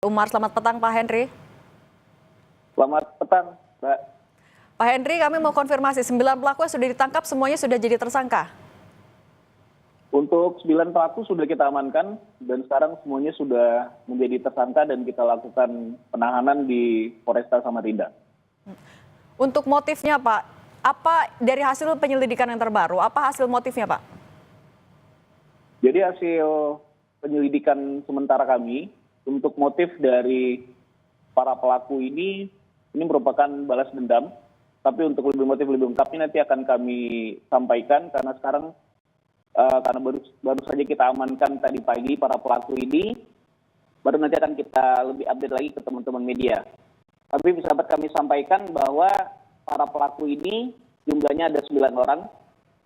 Umar, selamat petang Pak Henry. Selamat petang, Mbak. Pak Henry, kami mau konfirmasi 9 pelaku yang sudah ditangkap semuanya sudah jadi tersangka. Untuk 9 pelaku sudah kita amankan dan sekarang semuanya sudah menjadi tersangka dan kita lakukan penahanan di Polresta Samarinda. Untuk motifnya Pak, apa dari hasil penyelidikan yang terbaru, apa hasil motifnya Pak? Jadi hasil penyelidikan sementara kami untuk motif dari para pelaku ini merupakan balas dendam. Tapi untuk motif lebih lengkapnya nanti akan kami sampaikan karena sekarang karena baru saja kita amankan tadi pagi para pelaku ini, baru nanti akan kita lebih update lagi ke teman-teman media. Tapi bisa dapat kami sampaikan bahwa para pelaku ini jumlahnya ada 9 orang.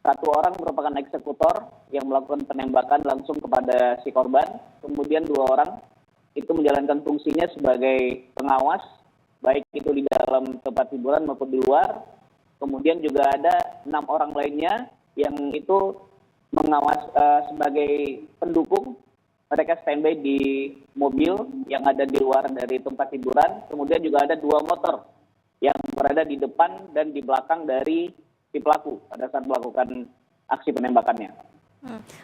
1 orang merupakan eksekutor yang melakukan penembakan langsung kepada si korban. Kemudian 2 orang itu menjalankan fungsinya sebagai pengawas, baik itu di dalam tempat hiburan maupun di luar. Kemudian juga ada 6 orang lainnya yang itu mengawas sebagai pendukung. Mereka standby di mobil yang ada di luar dari tempat hiburan. Kemudian juga ada 2 motor yang berada di depan dan di belakang dari si pelaku pada saat melakukan aksi penembakannya.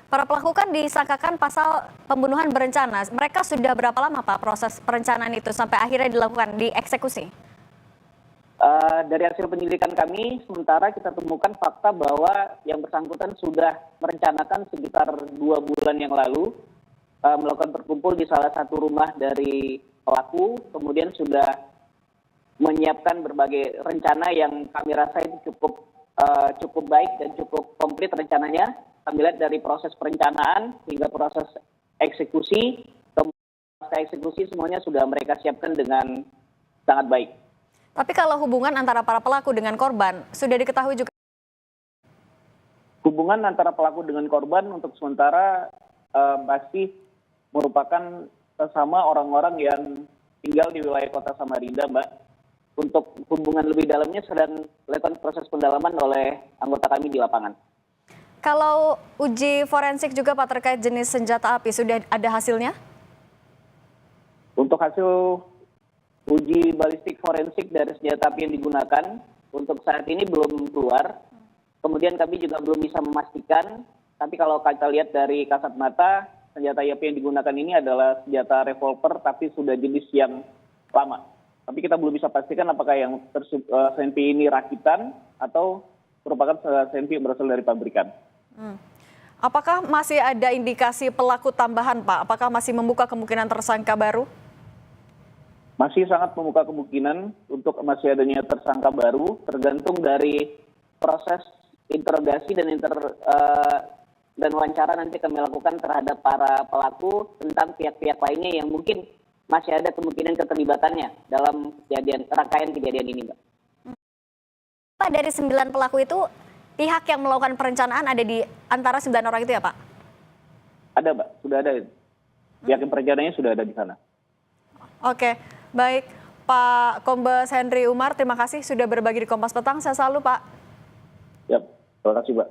Para pelaku kan disangkakan pasal pembunuhan berencana. Mereka sudah berapa lama Pak proses perencanaan itu sampai akhirnya dilakukan, dieksekusi? Dari hasil penyelidikan kami, sementara kita temukan fakta bahwa yang bersangkutan sudah merencanakan sekitar 2 bulan yang lalu melakukan berkumpul di salah satu rumah dari pelaku, kemudian sudah menyiapkan berbagai rencana yang kami rasa itu cukup baik dan cukup komplit rencananya. Kami lihat dari proses perencanaan hingga proses eksekusi, pasca eksekusi semuanya sudah mereka siapkan dengan sangat baik. Tapi kalau hubungan antara para pelaku dengan korban sudah diketahui juga? Hubungan antara pelaku dengan korban untuk sementara masih merupakan sesama orang-orang yang tinggal di wilayah kota Samarinda, Mbak. Untuk hubungan lebih dalamnya sedang dilakukan proses pendalaman oleh anggota kami di lapangan. Kalau uji forensik juga Pak terkait jenis senjata api, sudah ada hasilnya? Untuk hasil uji balistik forensik dari senjata api yang digunakan, untuk saat ini belum keluar. Kemudian kami juga belum bisa memastikan, tapi kalau kita lihat dari kasat mata, senjata api yang digunakan ini adalah senjata revolver, tapi sudah jenis yang lama. Tapi kita belum bisa pastikan apakah yang senpi ini rakitan atau merupakan senpi yang berasal dari pabrikan. Apakah masih ada indikasi pelaku tambahan Pak? Apakah masih membuka kemungkinan tersangka baru? Masih sangat membuka kemungkinan untuk masih adanya tersangka baru, tergantung dari proses interogasi dan wawancara nanti kami lakukan terhadap para pelaku tentang pihak-pihak lainnya yang mungkin masih ada kemungkinan keterlibatannya dalam rangkaian kejadian ini, Mbak. Pak, dari 9 pelaku itu pihak yang melakukan perencanaan ada di antara 9 orang itu ya Pak? Ada, Mbak, sudah ada. Pihak yang perencanaannya sudah ada di sana. Oke, baik. Pak Kombes Henry Umar, terima kasih sudah berbagi di Kompas Petang. Saya selalu Pak. Ya, terima kasih, Mbak.